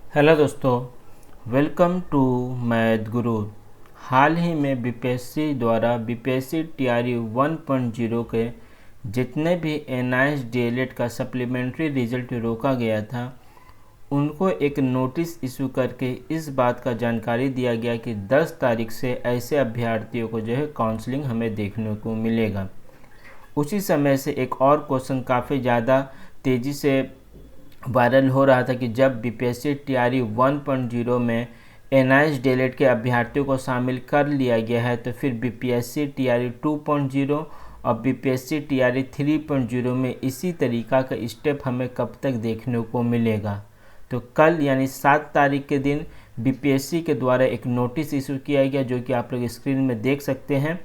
Hello दोस्तों, welcome to math गुरु। हाल ही में BPSC द्वारा बीपीएससी टीआरई 1.0 के जितने भी एनआईएस डीएलएड का सप्लीमेंट्री रिजल्ट रोका गया था, उनको एक नोटिस इशू करके इस बात का जानकारी दिया गया कि 10 तारीख से ऐसे अभ्यर्थियों को काउंसलिंग हमें देखने को मिलेगा। उसी समय से एक और क्वेश्चन काफ़ी ज़्यादा तेज़ी से वायरल हो रहा था कि जब बीपीएससी टीआरई 1.0 में एनआईएस डीएलएड के अभ्यर्थियों को शामिल कर लिया गया है, तो फिर बीपीएससी टीआरई 2.0 और बीपीएससी टीआरई 3.0 में इसी तरीका का स्टेप हमें कब तक देखने को मिलेगा। तो कल यानी 7 तारीख के दिन बीपीएससी के द्वारा एक नोटिस इशू किया गया, जो कि आप लोग स्क्रीन में देख सकते हैं,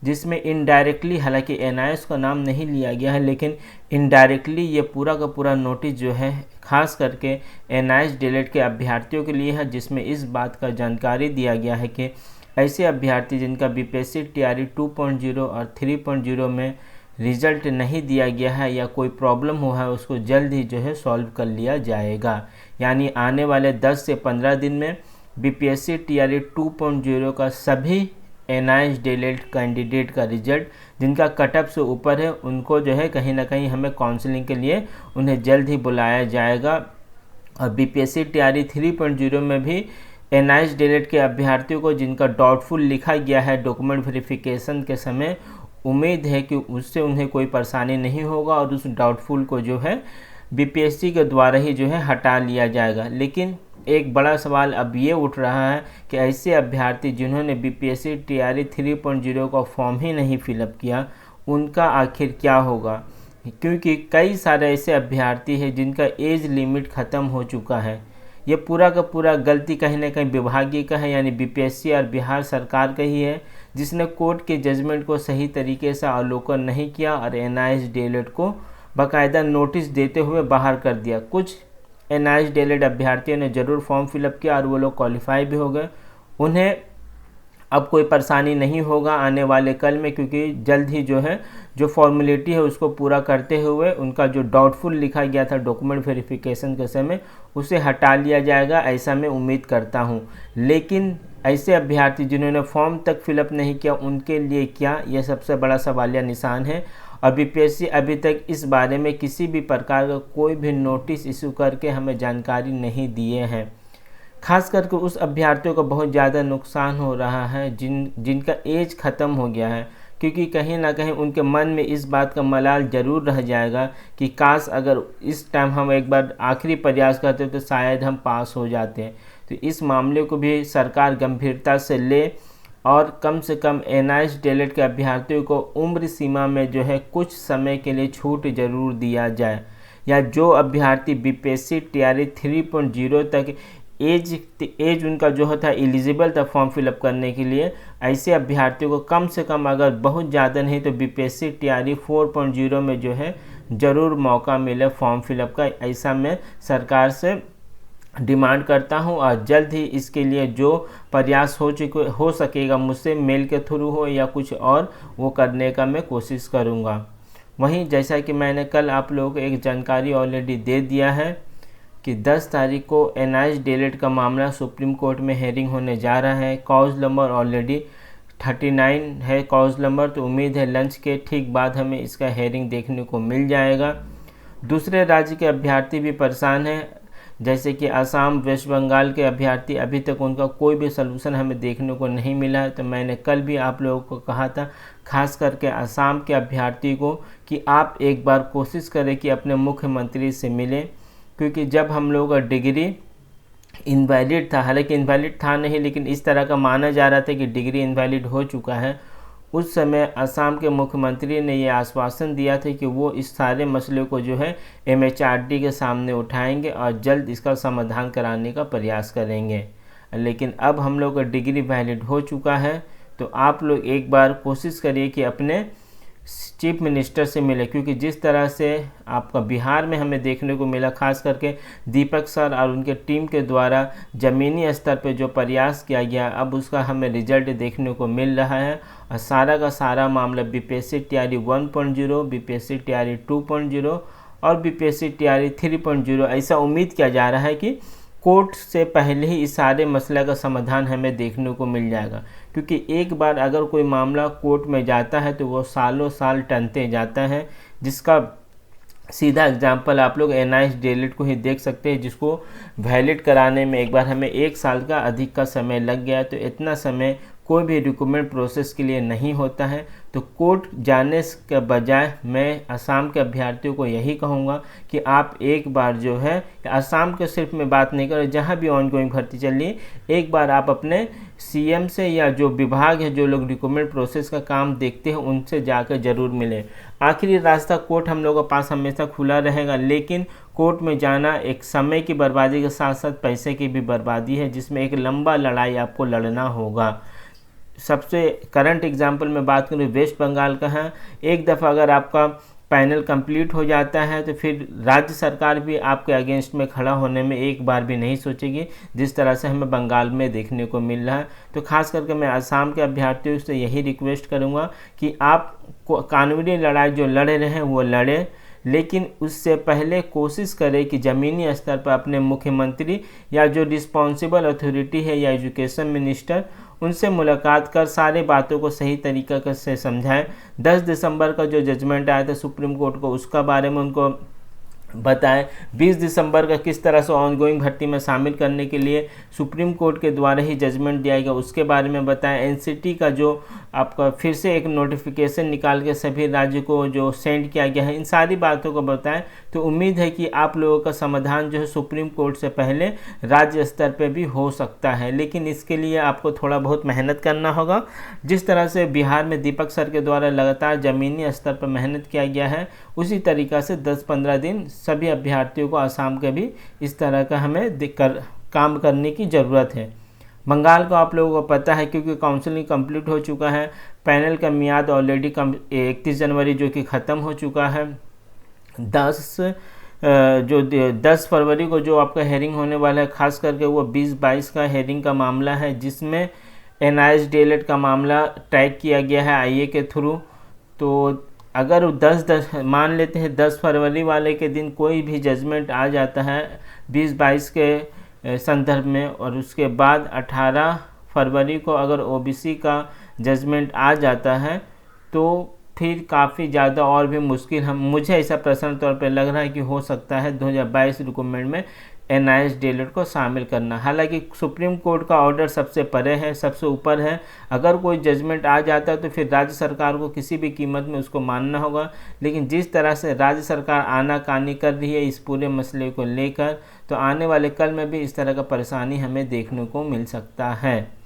जिसमें इनडायरेक्टली, हालांकि एनआईएस का नाम नहीं लिया गया है, लेकिन इनडायरेक्टली ये पूरा का पूरा नोटिस जो है खास करके एनआईएस डीएलएड के अभ्यर्थियों के लिए है, जिसमें इस बात का जानकारी दिया गया है कि ऐसे अभ्यर्थी जिनका बीपीएससी टीआरई 2.0 और 3.0 में रिजल्ट नहीं दिया गया है या कोई प्रॉब्लम हुआ है, उसको जल्द ही सॉल्व कर लिया जाएगा। यानी आने वाले 10 से 15 दिन में बीपीएससी टीआरई 2.0 का सभी एनआईएस डीएलएड कैंडिडेट का रिजल्ट जिनका कट ऑफ से ऊपर है, उनको कहीं ना कहीं हमें काउंसलिंग के लिए उन्हें जल्द ही बुलाया जाएगा। और बीपीएससी टीआरई 3.0 में भी एनआईएस डीएलएड के अभ्यर्थियों को जिनका डाउटफुल लिखा गया है डॉक्यूमेंट वेरिफिकेशन के समय, उम्मीद है कि उससे उन्हें कोई परेशानी नहीं होगा और उस डाउटफुल को बीपीएससी के द्वारा ही हटा लिया जाएगा। लेकिन एक बड़ा सवाल अब ये उठ रहा है कि ऐसे अभ्यर्थी जिन्होंने बीपीएससी टीआरई 3.0 का फॉर्म ही नहीं फिलअप किया, उनका आखिर क्या होगा, क्योंकि कई सारे ऐसे अभ्यर्थी हैं जिनका एज लिमिट ख़त्म हो चुका है। ये पूरा का पूरा गलती कहीं ना कहीं विभागीय का है, यानी बीपीएससी और बिहार सरकार का ही है, जिसने कोर्ट के जजमेंट को सही तरीके से अवलोकन नहीं किया और एनआईएस डीएलएड को बाकायदा नोटिस देते हुए बाहर कर दिया। कुछ एनआईएस डीएलएड अभ्यर्थियों ने ज़रूर फॉर्म फिलअप किया और वो लोग क्वालिफाई भी हो गए, उन्हें अब कोई परेशानी नहीं होगा आने वाले कल में, क्योंकि जल्द ही जो फॉर्मेलिटी है उसको पूरा करते हुए उनका जो डाउटफुल लिखा गया था डॉक्यूमेंट वेरिफिकेशन के समय, उसे हटा लिया जाएगा, ऐसा मैं उम्मीद करता हूं। लेकिन ऐसे अभ्यर्थी जिन्होंने फॉर्म तक फिलअप नहीं किया, उनके लिए क्या, यह सबसे बड़ा सवालिया निशान है। और बीपीएससी अभी तक इस बारे में किसी भी प्रकार का कोई भी नोटिस इशू करके हमें जानकारी नहीं दिए हैं। खास करके उस अभ्यर्थियों को बहुत ज़्यादा नुकसान हो रहा है जिनका एज ख़त्म हो गया है, क्योंकि कहीं ना कहीं उनके मन में इस बात का मलाल ज़रूर रह जाएगा कि काश अगर इस टाइम हम एक बार आखिरी प्रयास करते तो शायद हम पास हो जाते हैं। तो इस मामले को भी सरकार गंभीरता से ले और कम से कम एनआईएस डीएलएड के अभ्यर्थियों को उम्र सीमा में कुछ समय के लिए छूट जरूर दिया जाए, या जो अभ्यर्थी बीपीएससी टीआरई 3.0 तक एज उनका था एलिजिबल था फॉर्म फिलअप करने के लिए, ऐसे अभ्यर्थियों को कम से कम, अगर बहुत ज़्यादा नहीं तो बीपीएससी टीआरई 4.0 में ज़रूर मौका मिले फॉर्म फिलअप का। ऐसा मैं सरकार से डिमांड करता हूं और जल्द ही इसके लिए जो प्रयास हो सकेगा मुझसे मेल के थ्रू हो या कुछ और, वो करने का मैं कोशिश करूंगा। वहीं जैसा कि मैंने कल आप लोगों को एक जानकारी ऑलरेडी दे दिया है कि 10 तारीख को एनआईएस डीएलएड का मामला सुप्रीम कोर्ट में हेयरिंग होने जा रहा है। कॉज नंबर ऑलरेडी 39 है कॉज नंबर, तो उम्मीद है लंच के ठीक बाद हमें इसका हेयरिंग देखने को मिल जाएगा। दूसरे राज्य के अभ्यर्थी भी परेशान हैं, जैसे कि असम, वेस्ट बंगाल के अभ्यर्थी, अभी तक उनका कोई भी सलूशन हमें देखने को नहीं मिला है। तो मैंने कल भी आप लोगों को कहा था, खास करके असम के अभ्यर्थी को, कि आप एक बार कोशिश करें कि अपने मुख्यमंत्री से मिलें, क्योंकि जब हम लोगों का डिग्री इनवैलिड था, हालांकि इनवैलिड था नहीं, लेकिन इस तरह का माना जा रहा था कि डिग्री इनवैलिड हो चुका है, उस समय असम के मुख्यमंत्री ने ये आश्वासन दिया था कि वो इस सारे मसले को एमएचआरडी के सामने उठाएंगे और जल्द इसका समाधान कराने का प्रयास करेंगे। लेकिन अब हम लोग का डिग्री वैलिड हो चुका है, तो आप लोग एक बार कोशिश करिए कि अपने चीफ मिनिस्टर से मिले, क्योंकि जिस तरह से आपका बिहार में हमें देखने को मिला, खास करके दीपक सर और उनके टीम के द्वारा ज़मीनी स्तर पे जो प्रयास किया गया, अब उसका हमें रिजल्ट देखने को मिल रहा है। और सारा का सारा मामला बीपीएससी टीआरई 1.0, बीपीएससी टीआरई 2.0 और बीपीएससी टीआरई 3.0, ऐसा उम्मीद किया जा रहा है कि कोर्ट से पहले ही इस सारे मसले का समाधान हमें देखने को मिल जाएगा, क्योंकि एक बार अगर कोई मामला कोर्ट में जाता है तो वो सालों साल टलते जाता है। जिसका सीधा एग्जाम्पल आप लोग NIS DLED को ही देख सकते हैं, जिसको वैलिड कराने में एक बार हमें 1 साल का अधिक का समय लग गया। तो इतना समय कोई भी रिक्रूटमेंट प्रोसेस के लिए नहीं होता है। तो कोर्ट जाने के बजाय मैं असम के अभ्यर्थियों को यही कहूँगा कि आप एक बार जो है, असम के सिर्फ मैं बात नहीं कर रहा, जहाँ भी ऑनगोइंग भर्ती चल रही है, एक बार आप अपने CM से या जो विभाग है, जो लोग रिक्रूटमेंट प्रोसेस का काम देखते हैं, उनसे जाकर जरूर मिलें। आखिरी रास्ता कोर्ट हम लोगों के पास हमेशा खुला रहेगा, लेकिन कोर्ट में जाना एक समय की बर्बादी के साथ साथ पैसे की भी बर्बादी है, जिसमें एक लंबा लड़ाई आपको लड़ना होगा। सबसे करंट एग्जांपल में बात करूँ वेस्ट बंगाल का है। एक दफ़ा अगर आपका पैनल कंप्लीट हो जाता है तो फिर राज्य सरकार भी आपके अगेंस्ट में खड़ा होने में एक बार भी नहीं सोचेगी, जिस तरह से हमें बंगाल में देखने को मिल रहा है। तो खास करके मैं असम के अभ्यर्थियों से यही रिक्वेस्ट करूंगा कि आप कानूनी लड़ाई जो लड़ रहे हैं वो लड़ें, लेकिन उससे पहले कोशिश करें कि ज़मीनी स्तर पर अपने मुख्यमंत्री या जो रिस्पॉन्सिबल अथॉरिटी है या एजुकेशन मिनिस्टर, उनसे मुलाकात कर सारी बातों को सही तरीक़े से समझाएं। 10 दिसंबर का जो जजमेंट आया था सुप्रीम कोर्ट को, उसका बारे में उनको बताएं। 20 दिसंबर का किस तरह से ऑनगोइंग भर्ती में शामिल करने के लिए सुप्रीम कोर्ट के द्वारा ही जजमेंट दिया गया, उसके बारे में बताएं। NCT का जो आपका फिर से एक नोटिफिकेशन निकाल के सभी राज्य को जो सेंड किया गया है, इन सारी बातों को बताएं। तो उम्मीद है कि आप लोगों का समाधान जो है सुप्रीम कोर्ट से पहले राज्य स्तर पे भी हो सकता है, लेकिन इसके लिए आपको थोड़ा बहुत मेहनत करना होगा। जिस तरह से बिहार में दीपक सर के द्वारा लगातार ज़मीनी स्तर पर मेहनत किया गया है, उसी तरीक़ा से 10-15 दिन सभी अभ्यर्थियों को आसाम के भी इस तरह का हमें काम करने की ज़रूरत है। बंगाल को आप लोगों को पता है, क्योंकि काउंसलिंग कंप्लीट हो चुका है, पैनल का मियाद ऑलरेडी 31 जनवरी जो कि ख़त्म हो चुका है। 10 फरवरी को जो आपका हेयरिंग होने वाला है, ख़ास करके वो 20-22 का हेयरिंग का मामला है, जिसमें NIS DLED का मामला टैग किया गया है IA के थ्रू। तो अगर 10 मान लेते हैं 10 फरवरी वाले के दिन कोई भी जजमेंट आ जाता है 20-22 के संदर्भ में, और उसके बाद 18 फरवरी को अगर OBC का जजमेंट आ जाता है, तो फिर काफ़ी ज़्यादा और भी मुश्किल मुझे ऐसा पर्सनल तौर पे लग रहा है कि हो सकता है 2022 रिक्रूटमेंट में NIS DLED को शामिल करना। हालांकि सुप्रीम कोर्ट का ऑर्डर सबसे परे है, सबसे ऊपर है। अगर कोई जजमेंट आ जाता है तो फिर राज्य सरकार को किसी भी कीमत में उसको मानना होगा, लेकिन जिस तरह से राज्य सरकार आनाकानी कर रही है इस पूरे मसले को लेकर, तो आने वाले कल में भी इस तरह का परेशानी हमें देखने को मिल सकता है।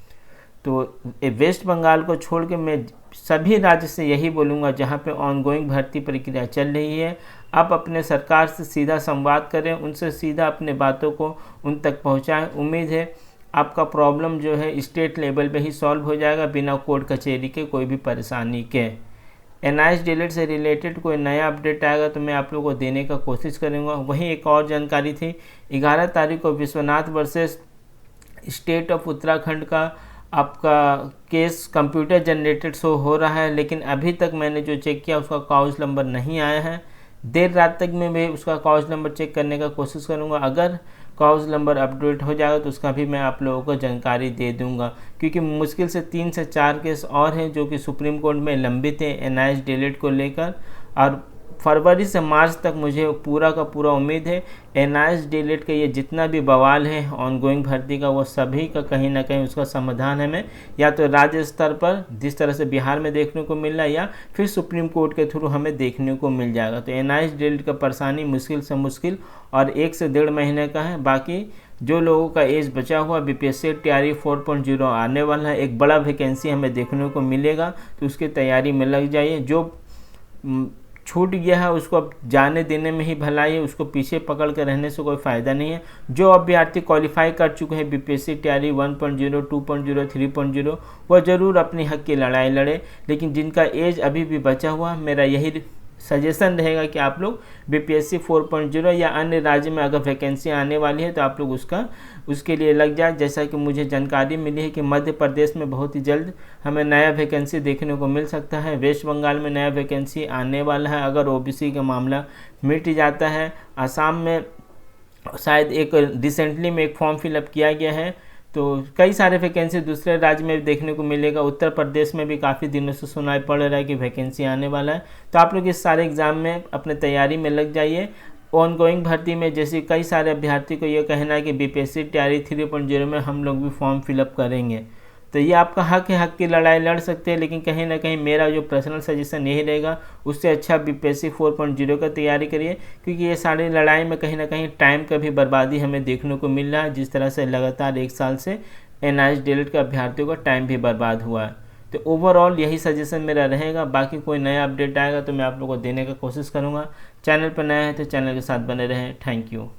तो वेस्ट बंगाल को छोड़ के मैं सभी राज्य से यही बोलूँगा जहाँ पे ऑनगोइंग भर्ती प्रक्रिया चल रही है, आप अपने सरकार से सीधा संवाद करें, उनसे सीधा अपने बातों को उन तक पहुँचाएं। उम्मीद है आपका प्रॉब्लम जो है स्टेट लेवल पे ही सॉल्व हो जाएगा, बिना कोर्ट कचहरी के कोई भी परेशानी के। NIS DLED से रिलेटेड कोई नया अपडेट आएगा तो मैं आप लोगों को देने का कोशिश करूँगा। वहीं एक और जानकारी थी, 11 तारीख को Vishwanath versus state of Uttarakhand का आपका केस कंप्यूटर जनरेटेड शो हो रहा है, लेकिन अभी तक मैंने जो चेक किया उसका काउज नंबर नहीं आया है। देर रात तक में मैं उसका काउज नंबर चेक करने का कोशिश करूंगा। अगर काउज नंबर अपडेट हो जाएगा तो उसका भी मैं आप लोगों को जानकारी दे दूंगा, क्योंकि मुश्किल से 3 से 4 केस और हैं जो कि सुप्रीम कोर्ट में लंबित हैं NIS DLED को लेकर। और फरवरी से मार्च तक मुझे पूरा का पूरा उम्मीद है NIS DLED का ये जितना भी बवाल है ऑनगोइंग भर्ती का, वो सभी का कहीं ना कहीं उसका समाधान हमें या तो राज्य स्तर पर जिस तरह से बिहार में देखने को मिल रहा है, या फिर सुप्रीम कोर्ट के थ्रू हमें देखने को मिल जाएगा। तो NIS DLED का परेशानी मुश्किल से मुश्किल और 1 से 1.5 महीने का है। बाकी जो लोगों का एज बचा हुआ BPSC TRE 4.0 आने वाला है, एक बड़ा वैकेंसी हमें देखने को मिलेगा, तो उसकी तैयारी में लग जाइए। जो छूट गया है उसको अब जाने देने में ही भलाई है, उसको पीछे पकड़ कर रहने से कोई फ़ायदा नहीं है। जो अभ्यर्थी क्वालिफाई कर चुके हैं BPSC TRE 1.0 2.0 3.0 वह ज़रूर अपनी हक की लड़ाई लड़े, लेकिन जिनका एज अभी भी बचा हुआ, मेरा यही सजेशन रहेगा कि आप लोग BPSC 4.0 या अन्य राज्य में अगर वैकेंसी आने वाली है तो आप लोग उसके लिए लग जाए। जैसा कि मुझे जानकारी मिली है कि मध्य प्रदेश में बहुत ही जल्द हमें नया वैकेंसी देखने को मिल सकता है, वेस्ट बंगाल में नया वैकेंसी आने वाला है अगर OBC का मामला मिट जाता है। असम में शायद एक रिसेंटली में एक फॉर्म फिलअप किया गया है। तो कई सारे वैकेंसी दूसरे राज्य में भी देखने को मिलेगा। उत्तर प्रदेश में भी काफ़ी दिनों से सुनाई पड़ रहा है कि वैकेंसी आने वाला है। तो आप लोग इस सारे एग्ज़ाम में अपने तैयारी में लग जाइए। ऑन गोइंग भर्ती में जैसे कई सारे अभ्यर्थी को ये कहना है कि बीपीएससी तैयारी 3.0 में हम लोग भी फॉर्म फिलअप करेंगे। तो ये आपका हक है, हक की लड़ाई लड़ सकते हैं, लेकिन कहीं ना कहीं मेरा जो पर्सनल सजेशन यही रहेगा, उससे अच्छा बीपीएससी 4.0 का तैयारी करिए, क्योंकि ये सारी लड़ाई में कहीं ना कहीं टाइम का भी बर्बादी हमें देखने को मिल रहा है। जिस तरह से लगातार 1 साल से एनआईएस डीएलएड के अभ्यर्थियों का टाइम भी बर्बाद हुआ है। तो ओवरऑल यही सजेशन मेरा रहेगा। बाकी कोई नया अपडेट आएगा तो मैं आप लोगों को देने का कोशिश करूँगा। चैनल पर नया है तो चैनल के साथ बने रहें। Thank you.